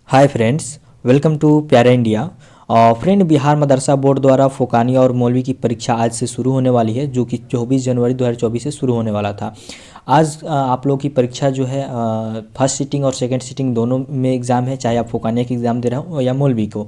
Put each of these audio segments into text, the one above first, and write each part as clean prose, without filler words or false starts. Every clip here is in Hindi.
हाय फ्रेंड्स, वेलकम टू प्यारा इंडिया। फ्रेंड, बिहार मदरसा बोर्ड द्वारा फोकानिया और मौलवी की परीक्षा आज से शुरू होने वाली है, जो कि 24 जनवरी 2024 से शुरू होने वाला था। आज आप लोगों की परीक्षा जो है फर्स्ट सीटिंग और सेकंड सीटिंग दोनों में एग्ज़ाम है, चाहे आप फोकानिया की एग्ज़ाम दे रहे हो या मौलवी को।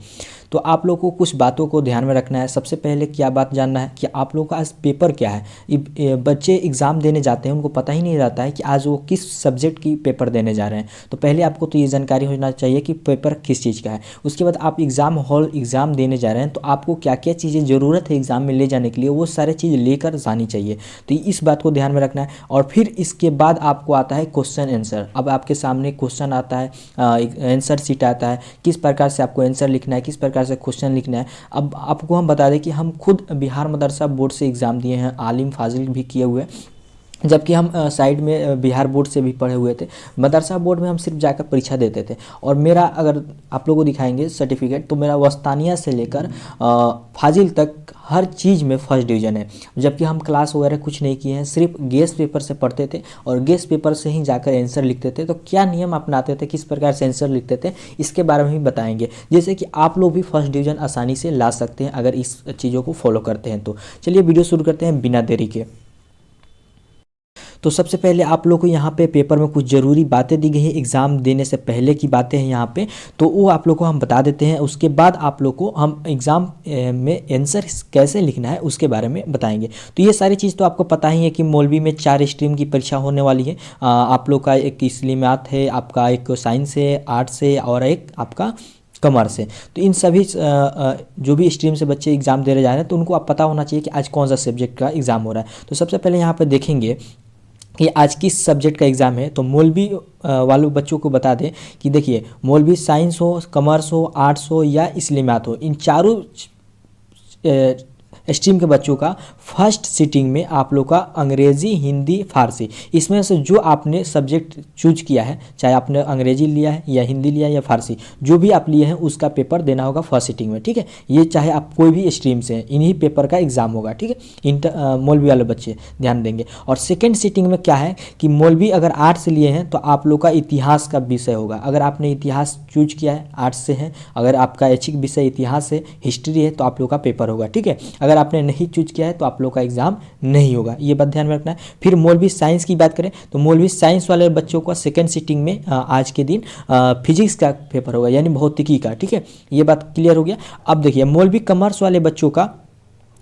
तो आप लोग को कुछ बातों को ध्यान में रखना है। सबसे पहले क्या बात जानना है कि आप लोगों का आज पेपर क्या है। बच्चे एग्ज़ाम देने जाते हैं, उनको पता ही नहीं रहता है कि आज वो किस सब्जेक्ट की पेपर देने जा रहे हैं। तो पहले आपको तो ये जानकारी होना चाहिए कि पेपर किस चीज़ का है। उसके बाद आप एग्ज़ाम हॉल एग्ज़ाम देने जा रहे हैं, तो आपको क्या क्या चीज़ें ज़रूरत है एग्ज़ाम में ले जाने के लिए, वो सारे चीज़ लेकर जानी चाहिए। तो इस बात को ध्यान में रखना है। और फिर इसके बाद आपको आता है क्वेश्चन आंसर। अब आपके सामने क्वेश्चन आता है, आंसर शीट आता है, किस प्रकार से आपको आंसर लिखना है, किस प्रकार से क्वेश्चन लिखना है। अब आपको हम बता दें कि हम खुद बिहार मदरसा बोर्ड से एग्ज़ाम दिए हैं, आलिम फाजिल भी किए हुए, जबकि हम साइड में बिहार बोर्ड से भी पढ़े हुए थे। मदरसा बोर्ड में हम सिर्फ जाकर परीक्षा देते थे। और मेरा, अगर आप लोगों को दिखाएंगे सर्टिफिकेट, तो मेरा वस्तानिया से लेकर फाजिल तक हर चीज़ में फर्स्ट डिवीज़न है। जबकि हम क्लास वगैरह कुछ नहीं किए हैं, सिर्फ गेस्ट पेपर से पढ़ते थे और गेस्ट पेपर से ही जाकर आंसर लिखते थे। तो क्या नियम अपनाते थे, किस प्रकार से आंसर लिखते थे, इसके बारे में भी बताएंगे, जैसे कि आप लोग भी फर्स्ट डिवीज़न आसानी से ला सकते हैं अगर इस चीज़ों को फॉलो करते हैं। तो चलिए वीडियो शुरू करते हैं बिना देरी के। तो सबसे पहले आप लोग को यहाँ पे पेपर में कुछ ज़रूरी बातें दी गई हैं, एग्ज़ाम देने से पहले की बातें हैं यहाँ पे, तो वो आप लोग को हम बता देते हैं। उसके बाद आप लोग को हम एग्ज़ाम में आंसर कैसे लिखना है उसके बारे में बताएंगे। तो ये सारी चीज़ तो आपको पता ही है कि मौलवी में 4 स्ट्रीम की परीक्षा होने वाली है। आप लोग का एक इस्लामियात है, आपका एक साइंस है, आर्ट्स है, और एक आपका कॉमर्स है। तो इन सभी जो भी स्ट्रीम से बच्चे एग्ज़ाम दे रहे जा रहे हैं, तो उनको आप पता होना चाहिए कि आज कौन सा सब्जेक्ट का एग्ज़ाम हो रहा है। तो सबसे पहले यहाँ पर देखेंगे कि आज किस सब्जेक्ट का एग्ज़ाम है। तो मौलवी वालों बच्चों को बता दें कि देखिए, मौलवी साइंस हो, कॉमर्स हो, आर्ट्स हो या इस्लामियात हो, इन चारों स्ट्रीम के बच्चों का फर्स्ट सीटिंग में आप लोग का अंग्रेज़ी, हिंदी, फारसी, इसमें से जो आपने सब्जेक्ट चूज किया है, चाहे आपने अंग्रेजी लिया है या हिंदी लिया है या फारसी, जो भी आप लिए हैं उसका पेपर देना होगा फर्स्ट सीटिंग में। ठीक है, ये चाहे आप कोई भी स्ट्रीम से हैं, इन्हीं पेपर का एग्ज़ाम होगा। ठीक है, मौलवी वाले बच्चे ध्यान देंगे। और सेकेंड सीटिंग में क्या है कि मौलवी अगर आर्ट्स लिए हैं तो आप लोग का इतिहास का विषय होगा। अगर आपने इतिहास चूज किया है, आर्ट्स से हैं, अगर आपका ऐच्छिक विषय इतिहास है, हिस्ट्री है, तो आप लोग का पेपर होगा। ठीक है, अगर आपने नहीं चूज किया है तो आप लोग का एग्जाम नहीं होगा, ये बात ध्यान में रखना है। फिर मौलवी साइंस की बात करें तो मौलवी साइंस वाले बच्चों का सेकंड सीटिंग में आज के दिन फिजिक्स का पेपर होगा, यानी भौतिकी का। ठीक है, ये बात क्लियर हो गया। अब देखिए, मौलवी कॉमर्स वाले बच्चों का,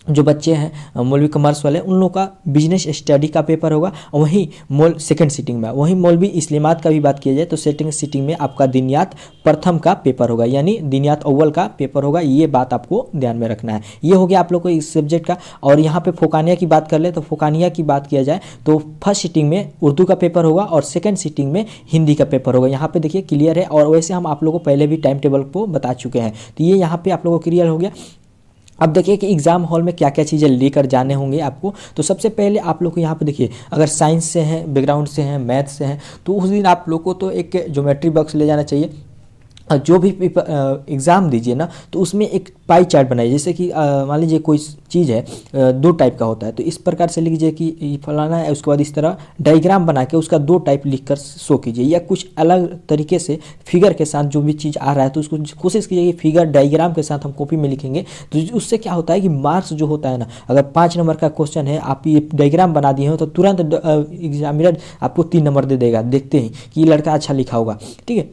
जो बच्चे हैं मौलवी कॉमर्स वाले, उन लोगों का बिजनेस स्टडी का पेपर होगा। वहीं सेकंड सीटिंग में वहीं मौलवी इस्लामात का भी बात किया जाए तो सेकंड सीटिंग में आपका दिनियात प्रथम का पेपर होगा, यानी दिनियात अव्वल का पेपर होगा। ये बात आपको ध्यान में रखना है। ये हो गया आप लोग को इस सब्जेक्ट का। और यहाँ पे फोकानिया की बात कर ले तो फोकानिया की बात किया जाए तो फर्स्ट सीटिंग में उर्दू का पेपर होगा और सेकंड सीटिंग में हिंदी का पेपर होगा। यहाँ पे देखिए क्लियर है, और वैसे हम आप लोगों को पहले भी टाइम टेबल को बता चुके हैं, तो ये यहाँ पे आप लोगों को क्लियर हो गया। अब देखिए कि एग्ज़ाम हॉल में क्या क्या चीज़ें लेकर जाने होंगे आपको। तो सबसे पहले आप लोग को यहाँ पे देखिए, अगर साइंस से हैं, बैकग्राउंड से हैं, मैथ से हैं, तो उस दिन आप लोग को तो एक ज्योमेट्री बॉक्स ले जाना चाहिए। जो भी एग्ज़ाम दीजिए ना, तो उसमें एक पाई चार्ट बनाइए। जैसे कि मान लीजिए कोई चीज़ है, 2 टाइप का होता है, तो इस प्रकार से लीजिए कि ये फलाना है, उसके बाद इस तरह डायग्राम बना के उसका 2 टाइप लिखकर शो कीजिए, या कुछ अलग तरीके से फिगर के साथ जो भी चीज़ आ रहा है तो उसको कोशिश कीजिए कि फिगर डायग्राम के साथ हम कॉपी में लिखेंगे। तो उससे क्या होता है कि मार्क्स जो होता है ना, अगर 5 नंबर का क्वेश्चन है, आप ये डायग्राम बना दिए हो तो तुरंत एग्जामिनर आपको 3 नंबर दे देगा, देखते ही कि ये लड़का अच्छा लिखा होगा। ठीक है,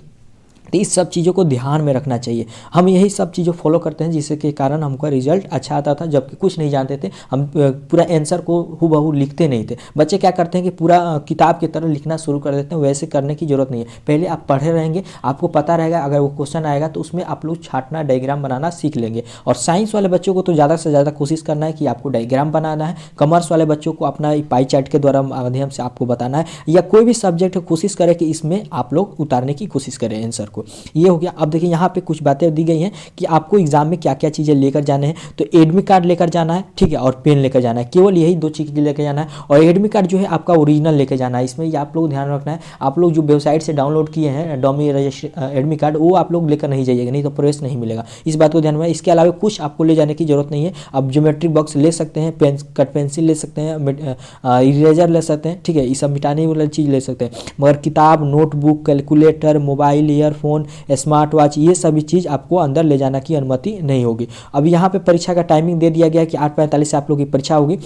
तो इस सब चीज़ों को ध्यान में रखना चाहिए। हम यही सब चीज़ें फॉलो करते हैं, जिसके कारण हमका रिजल्ट अच्छा आता था। जबकि कुछ नहीं जानते थे, हम पूरा आंसर को हूबहू लिखते नहीं थे। बच्चे क्या करते हैं कि पूरा किताब की तरह लिखना शुरू कर देते हैं, वैसे करने की जरूरत नहीं है। पहले आप पढ़े रहेंगे, आपको पता रहेगा, अगर वो क्वेश्चन आएगा तो उसमें आप लोग छाटना, डायग्राम बनाना सीख लेंगे। और साइंस वाले बच्चों को तो ज़्यादा से ज़्यादा कोशिश करना है कि आपको डायग्राम बनाना है। कॉमर्स वाले बच्चों को अपना पाई चार्ट के द्वारा माध्यम से आपको बताना है, या कोई भी सब्जेक्ट कोशिश करें कि इसमें आप लोग उतारने की कोशिश करें आंसर को। ये हो गया। अब देखिए यहाँ पे कुछ बातें दी गई हैं कि आपको एग्जाम में क्या क्या चीज़ें लेकर जाने हैं। तो एडमिट कार्ड लेकर जाना है, ठीक है, और पेन लेकर जाना है। केवल यही 2 चीज़ लेकर जाना है। और एडमिट कार्ड जो है आपका ओरिजिनल लेकर जाना है। इसमें ये आप लोग ध्यान रखना है, आप लोग जो वेबसाइट से डाउनलोड किए हैं डॉमी एडमिट कार्ड, वो आप लोग लेकर नहीं जाइएगा, नहीं तो प्रवेश नहीं मिलेगा। इस बात को ध्यान में। इसके अलावा कुछ आपको ले जाने की जरूरत नहीं है। आप ज्योमेट्रिक बॉक्स ले सकते हैं, कट पेंसिल ले सकते हैं, इरेजर ले सकते हैं, ठीक है, ये सब मिटाने वाली चीज़ ले सकते हैं। मगर किताब, notebook, calculator, mobile, earphone, phone, smart watch, ये सभी चीज़ आपको अंदर ले जाने की अनुमति नहीं होगी। अब यहाँ पे परीक्षा का टाइमिंग दे दिया गया है कि 8:45 से आप लोग की परीक्षा होगी,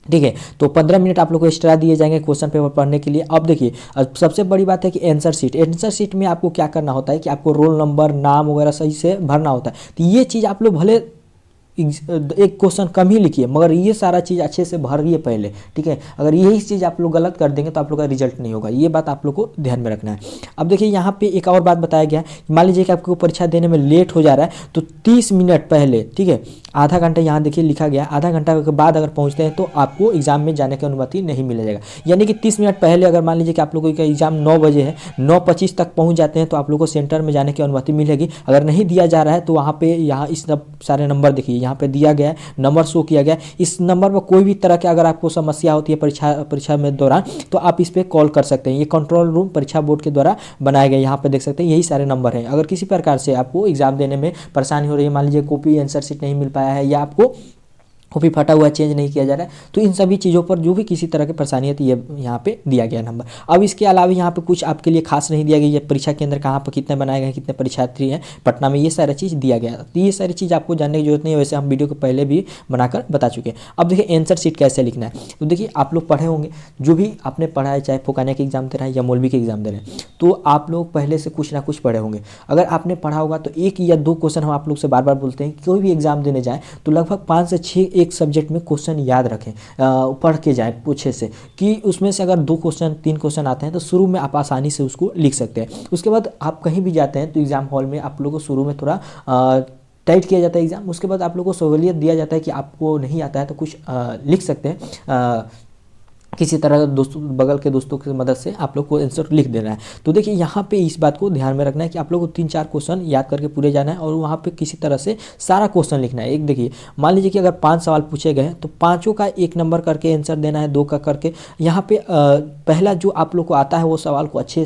ठीक है। तो 15 मिनट आप लोग को एक्स्ट्रा दिए जाएंगे क्वेश्चन पेपर पढ़ने के लिए। अब देखिए, अब सबसे बड़ी बात है कि आंसर शीट में आपको क्या करना होता है कि आपको रोल नंबर, नाम वगैरह सही से भरना होता है। तो ये चीज़ आप लोग भले एक क्वेश्चन कम ही लिखिए, मगर ये सारा चीज़ अच्छे से भरिए पहले, ठीक है। अगर यही चीज़ आप लोग गलत कर देंगे तो आप लोग का रिजल्ट नहीं होगा, ये बात आप लोग को ध्यान में रखना है। अब देखिए यहाँ पे एक और बात बताया गया है, मान लीजिए कि आपको परीक्षा देने में लेट हो जा रहा है तो 30 मिनट पहले, ठीक है, आधा घंटा यहाँ देखिए लिखा गया, आधा घंटा के बाद अगर पहुँचते हैं तो आपको एग्जाम में जाने की अनुमति नहीं मिलेगा। यानी कि 30 मिनट पहले अगर मान लीजिए कि आप लोगों का एग्जाम 9 बजे है, 9:25 तक पहुँच जाते हैं तो आप लोग को सेंटर में जाने की अनुमति मिलेगी। अगर नहीं दिया जा रहा है तो वहाँ पे यहाँ इस सारे नंबर देखिए यहाँ पे दिया गया है, नंबर शो किया गया। इस नंबर पर कोई भी तरह की अगर आपको समस्या होती है परीक्षा में दौरान तो आप इस पे कॉल कर सकते हैं। ये कंट्रोल रूम परीक्षा बोर्ड के द्वारा बनाए गए, यहाँ पे देख सकते हैं यही सारे नंबर हैं। अगर किसी प्रकार से आपको एग्जाम देने में परेशानी हो रही है, मान लीजिए कॉपी आंसर शीट नहीं मिल पाया है या आपको कॉपी फटा हुआ चेंज नहीं किया जा रहा है, तो इन सभी चीज़ों पर जो भी किसी तरह की परेशानी है तो ये यहाँ पे दिया गया नंबर। अब इसके अलावा यहाँ पे कुछ आपके लिए खास नहीं दिया गया, ये परीक्षा केंद्र कहाँ पर कितने बनाए गए हैं, कितने परीक्षार्थी हैं पटना में, ये सारा चीज़ दिया गया। तो ये सारी चीज़ आपको जानने की जरूरत नहीं है, वैसे हम वीडियो को पहले भी बनाकर बता चुके हैं। अब देखिए आंसर शीट कैसे लिखना है। तो देखिए आप लोग पढ़े होंगे, जो भी आपने पढ़ा है, चाहे फोकानिया के एग्जाम दे रहे हैं या मौलवी के एग्जाम दे रहे हैं, तो आप लोग पहले से कुछ ना कुछ पढ़े होंगे। अगर आपने पढ़ा होगा तो 1 या 2 क्वेश्चन हम आप लोग से बार बार बोलते हैं, कोई भी एग्जाम देने जाए तो लगभग 5 से 6 एक सब्जेक्ट में क्वेश्चन याद रखें, पढ़ के जाएं पूछे से, कि उसमें से अगर 2 क्वेश्चन 3 क्वेश्चन आते हैं तो शुरू में आप आसानी से उसको लिख सकते हैं। उसके बाद आप कहीं भी जाते हैं तो एग्जाम हॉल में आप लोगों को शुरू में थोड़ा टाइट किया जाता है एग्जाम, उसके बाद आप लोगों को सहूलियत दिया जाता है कि आपको नहीं आता है तो कुछ लिख सकते हैं, किसी तरह दोस्तों बगल के दोस्तों की मदद से आप लोग को आंसर लिख देना है। तो देखिए यहाँ पे इस बात को ध्यान में रखना है कि आप लोग को 3-4 क्वेश्चन याद करके पूरे जाना है और वहाँ पे किसी तरह से सारा क्वेश्चन लिखना है। एक देखिए मान लीजिए कि अगर 5 सवाल पूछे गए हैं तो 5 का 1 नंबर करके आंसर देना है, 2 का करके। यहाँ पे पहला जो आप लोग को आता है वो सवाल को अच्छे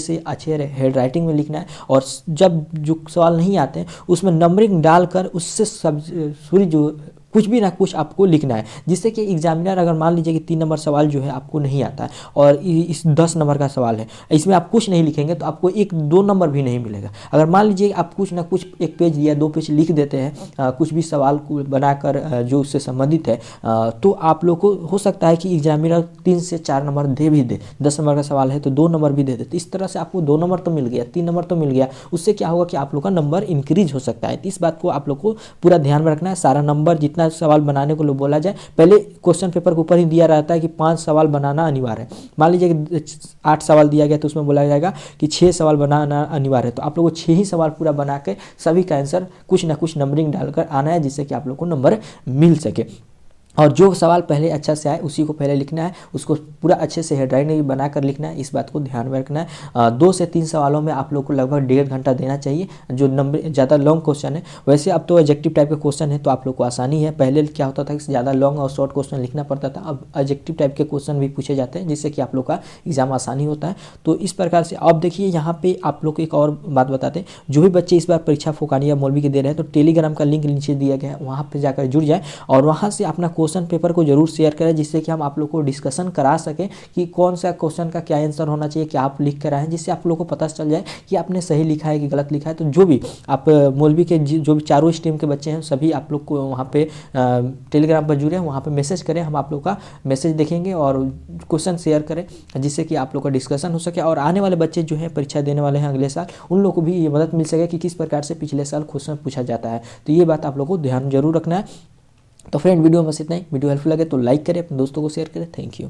हैंड राइटिंग में लिखना है, और जब जो सवाल नहीं आते हैं उसमें नंबरिंग डालकर उससे जो कुछ भी ना कुछ आपको लिखना है, जिससे कि एग्जामिनर अगर मान लीजिए कि 3 नंबर सवाल जो है आपको नहीं आता है और इस 10 नंबर का सवाल है, इसमें आप कुछ नहीं लिखेंगे तो आपको 1-2 नंबर भी नहीं मिलेगा। अगर मान लीजिए आप कुछ ना कुछ 1 पेज या 2 पेज लिख देते हैं कुछ भी सवाल को बनाकर जो उससे संबंधित है, तो आप लोग को हो सकता है कि एग्जामिनर 3 से 4 नंबर दे। 10 नंबर का सवाल है तो 2 नंबर भी दे देते। इस तरह से आपको 2 नंबर तो मिल गया, 3 नंबर तो मिल गया, उससे क्या होगा कि आप लोग का नंबर इंक्रीज हो सकता है। तो इस बात को आप लोग को पूरा ध्यान में रखना है। सारा नंबर जितना सवाल बनाने को बोला जाए, पहले क्वेश्चन पेपर के ऊपर ही दिया रहता है कि 5 सवाल बनाना अनिवार्य है। मान लीजिए कि 8 सवाल दिया गया तो उसमें बोला जाएगा कि 6 सवाल बनाना अनिवार्य है, तो आप लोगों को 6 ही सवाल पूरा बना के सभी का आंसर कुछ ना कुछ नंबरिंग डालकर आना है, जिससे कि आप लोग को नंबर मिल सके। और जो सवाल पहले अच्छा से आए उसी को पहले लिखना है, उसको पूरा अच्छे से हेडराइटिंग बनाकर लिखना है। इस बात को ध्यान में रखना है। 2 से 3 सवालों में आप लोग को लगभग 1.5 घंटा देना चाहिए। जो नंबर ज़्यादा लॉन्ग क्वेश्चन है, वैसे अब तो एडजेक्टिव टाइप के क्वेश्चन है तो आप लोग को आसानी है। पहले क्या होता था कि ज़्यादा लॉन्ग और शॉर्ट क्वेश्चन लिखना पड़ता था, अब एडजेक्टिव टाइप के क्वेश्चन भी पूछे जाते हैं, जिससे कि आप लोग का एग्जाम आसानी होता है। तो इस प्रकार से अब देखिए यहाँ पे आप लोग को एक और बात बताते हैं, जो भी बच्चे इस बार परीक्षा फोकानिया मौलवी के दे रहे हैं तो टेलीग्राम का लिंक नीचे दिया गया है, वहाँ पर जाकर जुड़ जाए और वहाँ से अपना क्वेश्चन पेपर को जरूर शेयर करें, जिससे कि हम आप लोग को डिस्कशन करा सकें कि कौन सा क्वेश्चन का क्या आंसर होना चाहिए, क्या आप लिख कर आए हैं, जिससे आप लोग को पता चल जाए कि आपने सही लिखा है कि गलत लिखा है। तो जो भी आप मौलवी के जो भी चारों स्ट्रीम के बच्चे हैं सभी आप लोग को वहाँ पे टेलीग्राम पर जुड़े, वहाँ पे मैसेज करें, हम आप लोग का मैसेज देखेंगे और क्वेश्चन शेयर करें, जिससे कि आप लोग का डिस्कशन हो सके और आने वाले बच्चे जो हैं परीक्षा देने वाले हैं अगले साल, उन लोग को भी ये मदद मिल सके कि किस प्रकार से पिछले साल क्वेश्चन पूछा जाता है। तो ये बात आप लोग को ध्यान जरूर रखना है। तो फ्रेंड वीडियो में बस इतना ही। वीडियो हेल्पफुल लगे तो लाइक करें, अपने दोस्तों को शेयर करें। Thank you.